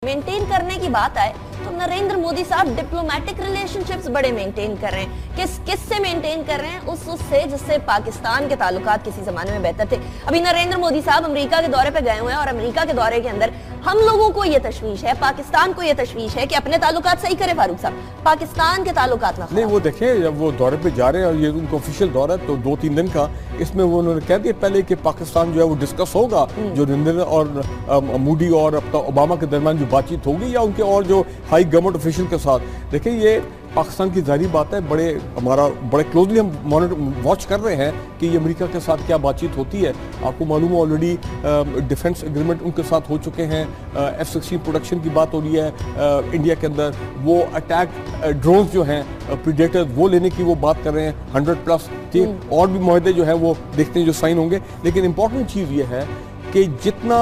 Maintain करने की बात आए तो नरेंद्र मोदी साहब डिप्लोमेटिक रिलेशनशिप्स बड़े मेंटेन कर रहे हैं। किससे मेंटेन कर रहे हैं? उससे जिससे पाकिस्तान के ताल्लुकात किसी जमाने में बेहतर थे। अभी नरेंद्र मोदी साहब अमेरिका के दौरे पे गए हुए हैं और अमेरिका के दौरे के अंदर हम लोगों को ये तशवीश है, पाकिस्तान को ये तशवीश है कि अपने ताल्लुकात सही करे फारूक साहब, पाकिस्तान के ताल्लुकात नहीं। वो देखें, जब वो दौरे पे जा रहे हैं और ये उनको ऑफिशियल दौरा है तो 2-3 दिन का, इसमें वो उन्होंने कह दिया पहले कि पाकिस्तान जो है वो डिस्कस होगा, जो नरेंद्र और मोदी और अपना ओबामा के दरमियान जो बातचीत होगी या उनके और जो हाई गवर्नमेंट ऑफिशियल के साथ। देखिए, ये पाकिस्तान की जाहिर बात है, बड़े क्लोजली हम वॉच कर रहे हैं कि ये अमेरिका के साथ क्या बातचीत होती है। आपको मालूम है ऑलरेडी डिफेंस एग्रीमेंट उनके साथ हो चुके हैं, F-16 प्रोडक्शन की बात हो रही है इंडिया के अंदर, वो अटैक ड्रोन्स जो हैं प्रीडेटर वो लेने की वो बात कर रहे हैं 100+, ठीक, और भी मुआहदे जो है वो देखते हैं जो साइन होंगे। लेकिन इंपॉर्टेंट चीज़ ये है कि जितना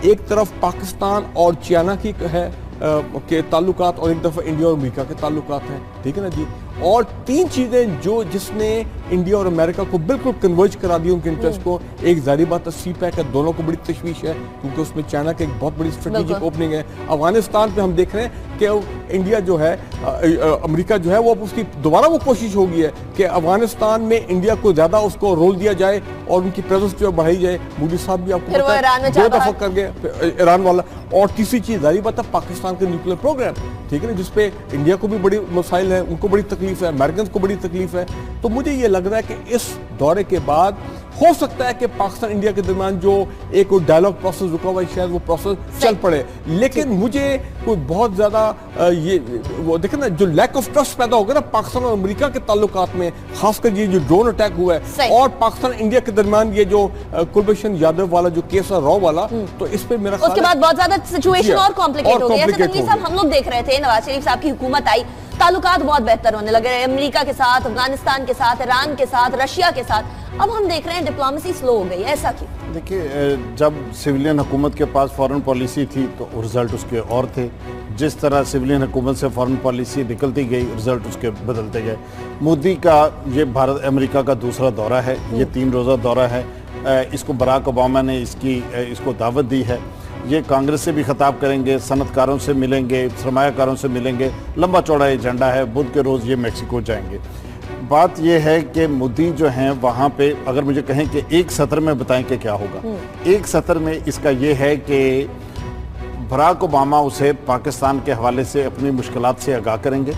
एक तरफ पाकिस्तान और चाइना की है के ताल्लुकात और एक दफ़ा इंडिया और अमेरिका के ताल्लुकात हैं, ठीक है ना जी, और 3 चीज़ें जिसने इंडिया और अमेरिका को बिल्कुल कन्वर्ज करा दी उनके इंटरेस्ट को। एक जारी बात CPEC है, दोनों को बड़ी तशवीश है क्योंकि उसमें चाइना की एक बहुत बड़ी स्ट्रेटेजिक ओपनिंग है। अफगानिस्तान पे हम देख रहे हैं कि इंडिया जो है अमेरिका जो है वो उसकी दोबारा वो कोशिश होगी है कि अफगानिस्तान में इंडिया को ज़्यादा उसको रोल दिया जाए और उनकी प्रेजेंस जो है बढ़ाई जाए। मोदी साहब भी आपको पता है 2 दफ़ा कर गए ईरान वाला। और तीसरी चीज़ जारी बात है पाकिस्तान का न्यूक्लियर प्रोग्राम, ठीक है ना, जिसपे इंडिया को भी बड़ी मसाइल है, उनको बड़ी तकलीफ है, अमेरिकन को बड़ी तकलीफ है। तो मुझे ये लग रहा है कि इस दौरे के बाद हो सकता है कि पाकिस्तान इंडिया के दरमियान जो एक डायलॉग प्रोसेस रुका हुआ है शायद वो प्रोसेस चल पड़े। लेकिन मुझे कोई बहुत ज्यादा ये वो देखें ना, जो लैक ऑफ ट्रस्ट पैदा होगा ना पाकिस्तान और अमेरिका के ताल्लुकात में, खासकर ये जो ड्रोन अटैक हुआ है और पाकिस्तान इंडिया के दरमियान ये जो कुलभूषण यादव वाला जो केस है रॉ वाला, तो इस पे मेरा उसके बाद बहुत ज्यादा सिचुएशन और कॉम्प्लिकेट हो गया। तनवीर साहब, हम लोग देख रहे थे नवाज शरीफ साहब की हुकूमत आई, ताल्लुकात बहुत बेहतर होने लगे अमेरिका के साथ, अफगानिस्तान के साथ, ईरान के साथ, रशिया के साथ। अब हम देख रहे हैं डिप्लोमेसी स्लो हो गई है, ऐसा क्यों? देखिए, जब सिविलियन हुकूमत के पास फॉरेन पॉलिसी थी तो रिजल्ट उसके और थे। जिस तरह सिविलियन हुकूमत से फॉरेन पॉलिसी निकलती गई, रिजल्ट उसके बदलते गए। मोदी का ये भारत अमेरिका का दूसरा दौरा है, ये 3 रोज़ा दौरा है। इसको बराक ओबामा ने इसको दावत दी है। ये कांग्रेस से भी खिताब करेंगे, सनतकारों से मिलेंगे, सरमायाकारों से मिलेंगे, लंबा चौड़ा एजेंडा है। बुध के रोज़ ये मेक्सिको जाएंगे। बात यह है कि मोदी जो हैं वहाँ पे, अगर मुझे कहें कि एक सत्र में बताएं कि क्या होगा, एक सत्र में इसका ये है कि बराक ओबामा उसे पाकिस्तान के हवाले से अपनी मुश्किलात से आगाह करेंगे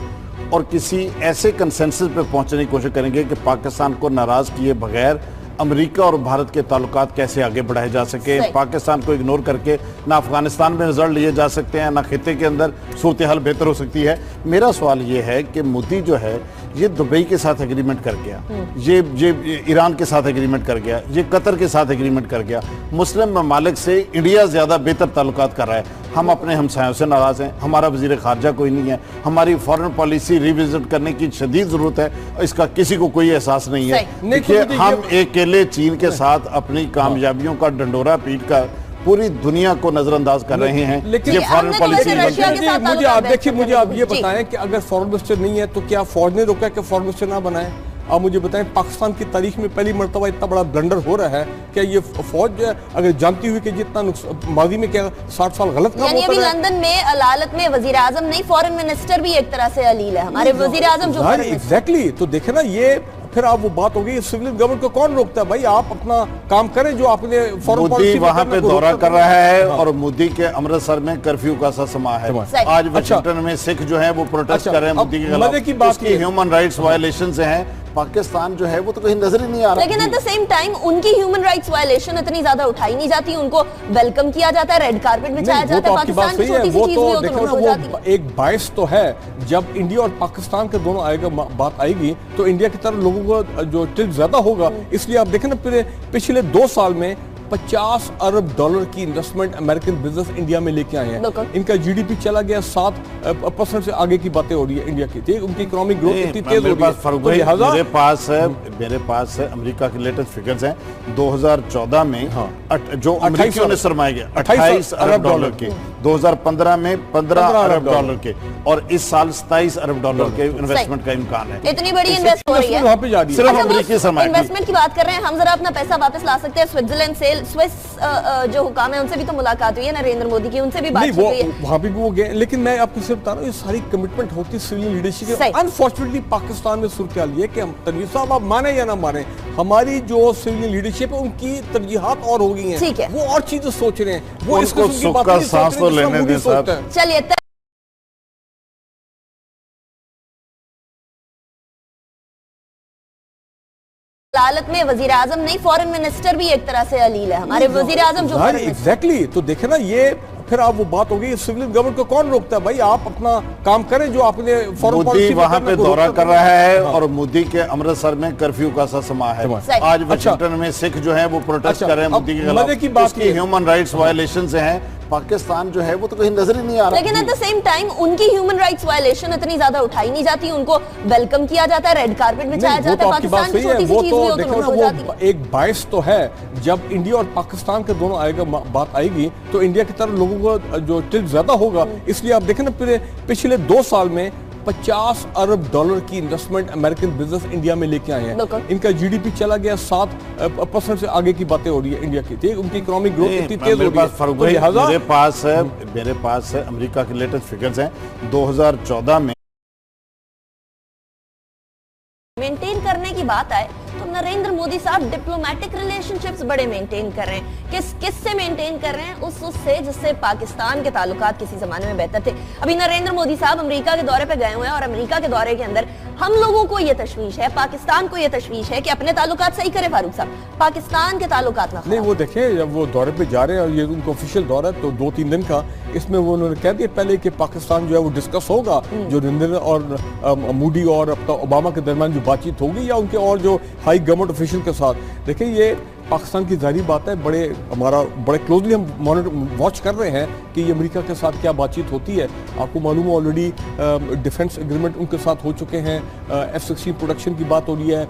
और किसी ऐसे कंसेंसस पे पहुंचने की कोशिश करेंगे कि पाकिस्तान को नाराज़ किए बगैर अमेरिका और भारत के ताल्लुकात कैसे आगे बढ़ाए जा सके। पाकिस्तान को इग्नोर करके ना अफगानिस्तान में रिजल्ट लिए जा सकते हैं, ना खित्ते के अंदर सूरत हाल बेहतर हो सकती है। मेरा सवाल ये है कि मोदी जो है ये दुबई के साथ एग्रीमेंट कर गया, ये ईरान के साथ एग्रीमेंट कर गया, ये कतर के साथ एग्रीमेंट कर गया, मुस्लिम ममालिक से इंडिया ज़्यादा बेहतर ताल्लुकात कर रहा है। हम अपने हमसायों से नाराज़ हैं, हमारा वज़ीर ख़ारजा कोई नहीं है, हमारी फॉरेन पॉलिसी रिविजिट करने की शदीद ज़रूरत है, इसका किसी को कोई एहसास नहीं है। देखिए, हम अकेले चीन के साथ अपनी कामयाबियों का डंडोरा पीट कर पूरी दुनिया को नजरअंदाज कर रहे हैं। लेकिन ये फॉरेन पॉलिसी मुझे आप ये बताएं कि अगर फॉरेन मिनिस्टर नहीं है तो क्या फौज ने रोका कि फॉरेन मिनिस्टर ना बनाए? आप मुझे बताएं, पाकिस्तान की तारीख में पहली मरतबा इतना बड़ा ब्लंडर हो रहा है, क्या ये फौज अगर जानती हुई कि जितना माजी में क्या 60 साल गलत काम होता है। लंदन में अदालत में वजीर आजम नहीं, फॉरेन मिनिस्टर भी एक तरह से अलील है, हमारे वजीर आजम जो एग्जैक्टली। तो देखे ना, ये फिर आप वो बात होगी, सिविल गवर्नमेंट को कौन रोकता है? भाई आप अपना काम करें जो आपने फॉरेन पॉलिसी वहां पे दौरा कर रहा है और मोदी के अमृतसर में कर्फ्यू का सा समा है। आज वाशिंगटन में सिख जो है वो प्रोटेस्ट कर रहे हैं मोदी के खिलाफ, ह्यूमन राइट्स वायलेशन हैं। पाकिस्तान जो है वो तो कहीं नजर ही नहीं आ रहा। लेकिन एट द सेम टाइम उनकी ह्यूमन राइट्स वायलेशन इतनी ज्यादा उठाई नहीं जाती, उनको वेलकम किया जाता है, रेड कार्पेट बिछाया जाता है। पाकिस्तान की छोटी सी चीज भी हो तो नोट हो जाती है। एक बायस तो है, जब इंडिया और पाकिस्तान के दोनों बात आएगी तो इंडिया की तरफ लोगों को जो टिल्ट ज्यादा होगा। इसलिए आप देखें ना, पिछले 2 साल में $50 अरब की इन्वेस्टमेंट अमेरिकन बिजनेस इंडिया में लेके आए हैं। इनका GDP चला गया 7% से आगे की बातें हो रही है इंडिया की, ठीक, उनकी इकोनॉमिक ग्रोथ इतनी तेज हो रही है। मेरे पास अमेरिका के लेटेस्ट फिगर्स हैं 2014 में जो अमेरिकियों ने सरमाया गया $28 अरब के, 2015 में 15 अरब डॉलर के और इस साल 27 अरब डॉलर के इन्वेस्टमेंट का इम्कान है। इतनी बड़ी इन्वेस्ट हो रही है, वहाँ पे जा रही है। सिर्फ अमेरिकी सरमाया इन्वेस्टमेंट की बात कर रहे हैं हम, जरा अपना पैसा वापस ला सकते हैं स्विट्जरलैंड से। स्विस जो हुकाम है उनसे भी तो मुलाकात हुई है नरेंद्र मोदी की, उनसे भी बात हुई है, वहाँ पे भी वो गए। लेकिन मैं आपको सिर्फ बता रहा हूँ, ये सारी कमिटमेंट होती सिविलियन लीडरशिप की। अनफॉर्चुनेटली पाकिस्तान में सूरत हाल ये कि हम तनवीर साहब आप माने या ना माने, हमारी जो सिविलियन लीडरशिप है उनकी तरजीहात और हो गई हैं, वो और चीजें सोच रहे हैं, वो इसको सुख का सांस तो लेने दें साहब। चलिए हालत में वजीर आजम नहीं, फॉरेन मिनिस्टर भी एक तरह से अलील है हमारे वजीर आजम जो एग्जैक्टली। तो देखे ना, ये फिर आप वो बात हो गई, सिविलियन गवर्नमेंट को कौन रोकता है भाई? आप अपना काम करें जो आपने फॉरेन पॉलिसी वहां पे दौरा कर रहा है और मोदी के अमृतसर में कर्फ्यू का सा समा है। आज वाशिंगटन में सिख जो है वो प्रोटेस्ट कर रहे हैं मोदी के खिलाफ, उसकी ह्यूमन राइट्स वायलेशन हैं। पाकिस्तान जो है वो तो कहीं नजर ही नहीं आ रहा। लेकिन एट द सेम टाइम उनकी ह्यूमन राइट्स वायलेशन इतनी ज्यादा उठाई नहीं जाती, उनको वेलकम किया जाता है, रेड कारपेट बिछाया जाता है। पाकिस्तान की छोटी सी चीज भी हो तो नोट हो जाती है। एक बायस तो है, जब इंडिया और पाकिस्तान के दोनों आएगा बात आएगी तो इंडिया की तरफ लोगों को जो टिल्ट ज्यादा होगा। इसलिए आप देखें ना, पिछले 2 साल में 50 अरब डॉलर की इन्वेस्टमेंट अमेरिकन बिजनेस इंडिया में लेके आए हैं। इनका जीडीपी चला गया 7% से आगे की बातें हो रही है इंडिया की। ठीक, उनकी इकोनॉमिक ग्रोथ इतनी तेज हो रही है। मेरे पास है अमेरिका के लेटेस्ट फिगर्स हैं 2014 में। मेंटेन करने की बात आए तो नरेंद्र मोदी साहब डिप्लोमेटिक रिलेशनशिप्स बड़े मेंटेन कर रहे हैं। किससे मेंटेन कर रहे हैं? उससे जिससे पाकिस्तान के ताल्लुकात किसी जमाने में बेहतर थे। अभी नरेंद्र मोदी साहब अमेरिका के दौरे पे गए हुए हैं और अमेरिका के दौरे के अंदर हम लोगों को ये तशवीश है, पाकिस्तान को ये तशवीश है कि अपने ताल्लुकात सही करे फारूक साहब, पाकिस्तान के ताल्लुकात ना नहीं। वो देखें, जब वो दौरे पे जा रहे हैं और ये उनका ऑफिशियल दौरा है तो 2-3 दिन का, इसमें वो उन्होंने कह दिया पहले कि पाकिस्तान जो है वो डिस्कस होगा, जो नरेंद्र और मूडी और अपना ओबामा के दरमियान जो बातचीत होगी या उनके और जो हाई गवर्नमेंट ऑफिशियल के साथ। देखिए, ये पाकिस्तान की जाहिर बात है, बड़े क्लोजली हम वॉच कर रहे हैं कि ये अमेरिका के साथ क्या बातचीत होती है। आपको मालूम है ऑलरेडी डिफेंस एग्रीमेंट उनके साथ हो चुके हैं, F-16 प्रोडक्शन की बात हो रही है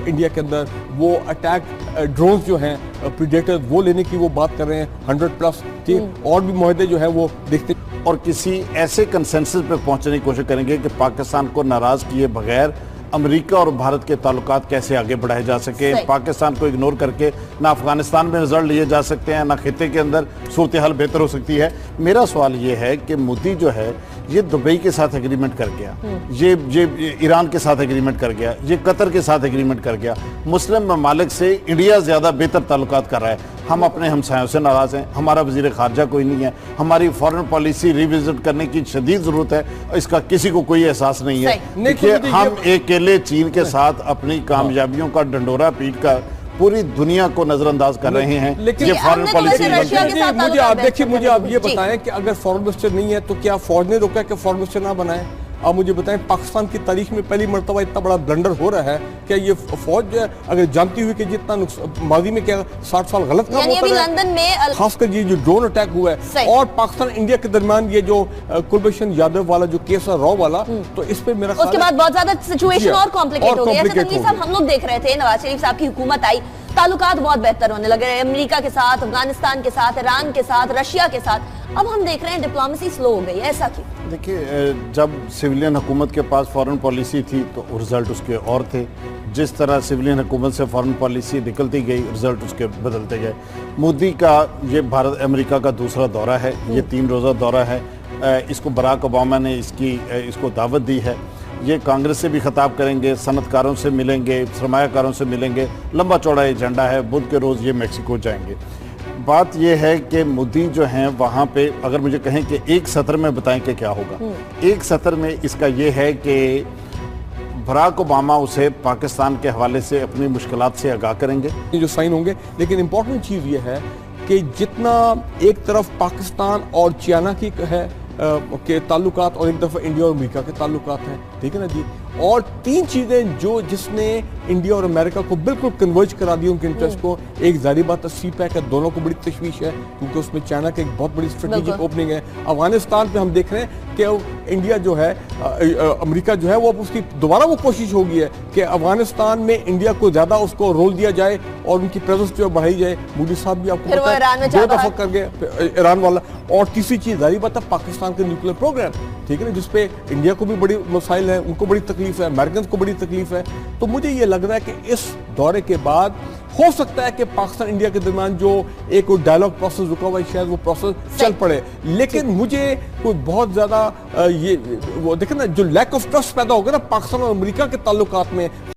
इंडिया के अंदर, वो अटैक ड्रोन्स जो हैं प्रीडेटर्स वो लेने की वो बात कर रहे हैं 100+। ठीक, और भी मुआहदे जो हैं वो देखते और किसी ऐसे कंसेंसस पे पहुंचने की कोशिश करेंगे कि पाकिस्तान को नाराज किए बगैर अमेरिका और भारत के ताल्लुकात कैसे आगे बढ़ाए जा सके। पाकिस्तान को इग्नोर करके ना अफगानिस्तान में रिजल्ट लिए जा सकते हैं, ना खिते के अंदर सूरत हाल बेहतर हो सकती है। मेरा सवाल ये है कि मोदी जो है ये दुबई के साथ एग्रीमेंट कर गया, ये ईरान के साथ एग्रीमेंट कर गया, ये कतर के साथ एग्रीमेंट कर गया, मुस्लिम ममालिक से इंडिया ज़्यादा बेहतर ताल्लुकात कर रहा है। हम अपने हमसायों से नाराज़ हैं, हमारा वज़ीर ख़ारजा कोई नहीं है, हमारी फॉरेन पॉलिसी रिविजिट करने की शदीद ज़रूरत है, इसका किसी को कोई एहसास नहीं है। देखिए, हम अकेले चीन के साथ अपनी कामयाबियों का डंडोरा पीट कर पूरी दुनिया को नजरअंदाज कर रहे हैं। लेकिन ये फॉरेन पॉलिसी मुझे आप ये बताएं कि अगर फॉरेन मिनिस्टर नहीं है तो क्या फौज ने रोका कि फॉरेन मिनिस्टर ना बनाए? आप मुझे बताएं, पाकिस्तान की तारीख में पहली मरतबा इतना बड़ा ब्लंडर हो रहा है, क्या ये फौज जो है अगर जानती हुई कि जितना माजी में क्या 60 साल गलत काम होता है, लंदन में खासकर ये जो ड्रोन अटैक हुआ है और पाकिस्तान इंडिया के दरमियान ये जो कुलभूषण यादव वाला जो केस है, रॉ वाला, तो इस पे मेरा उसके बाद बहुत ज्यादा सिचुएशन और कॉम्प्लिकेट हो गई। हम लोग देख रहे थे नवाज शरीफ साहब की हुकूमत आई, ताल्लुकात बहुत बेहतर होने लगे रहे, अमेरिका के साथ, अफगानिस्तान के साथ, ईरान के साथ, रशिया के साथ। अब हम देख रहे हैं डिप्लोमेसी स्लो हो गई है, ऐसा क्यों? देखिए, जब सिविलियन हुकूमत के पास फॉरेन पॉलिसी थी तो रिजल्ट उसके और थे। जिस तरह सिविलियन हुकूमत से फॉरेन पॉलिसी निकलती गई, रिजल्ट उसके बदलते गए। मोदी का ये भारत अमेरिका का दूसरा दौरा है, ये 3 रोज़ा दौरा है। इसको बराक ओबामा ने इसको दावत दी है। ये कांग्रेस से भी खिताब करेंगे, सनतकारों से मिलेंगे, सरमायाकारों से मिलेंगे, लंबा चौड़ा एजेंडा है। बुध के रोज़ ये मेक्सिको जाएंगे। बात यह है कि मोदी जो हैं वहाँ पे, अगर मुझे कहें कि एक सत्र में बताएं कि क्या होगा, एक सत्र में इसका ये है कि बराक ओबामा उसे पाकिस्तान के हवाले से अपनी मुश्किलात से आगाह करेंगे, जो साइन होंगे। लेकिन इंपॉर्टेंट चीज़ ये है कि जितना एक तरफ पाकिस्तान और चाइना की है के ताल्लुकात और एक दफ़ा इंडिया और अमेरिका के ताल्लुकात हैं, ठीक है ना जी, और 3 चीज़ें जिसने इंडिया और अमेरिका को बिल्कुल कन्वर्ज करा दिया उनके इंटरेस्ट को। एक जारी बात है सी पैक है, दोनों को बड़ी तशवीश है क्योंकि उसमें चाइना की एक बहुत बड़ी स्ट्रेटेजिक ओपनिंग है। अफगानिस्तान पे हम देख रहे हैं कि इंडिया जो है अमेरिका जो है वो अब उसकी दोबारा वो कोशिश होगी है कि अफगानिस्तान में इंडिया को ज्यादा उसको रोल दिया जाए और उनकी प्रेजेंस जो है बढ़ाई जाए। मोदी साहब भी आपको पता है 2 दफा कर गए ईरान वाला। और तीसरी चीज जारी बात है पाकिस्तान का न्यूक्लियर प्रोग्राम, ठीक है ना, जिसपे इंडिया को भी बड़ी मसाइल है, उनको बड़ी तकलीफ है, अमेरिकन को बड़ी तकलीफ है। तो मुझे ये लग रहा है कि इस दौरे के बाद हो सकता है कि पाकिस्तान इंडिया के दरमियान जो एक डायलॉग प्रोसेस रुका हुआ है शायद वो प्रोसेस चल पड़े। लेकिन मुझे कोई बहुत ज्यादा ये वो देखें ना जो लैक ऑफ ट्रस्ट पैदा होगा ना पाकिस्तान और अमेरिका के ताल्लुकात में,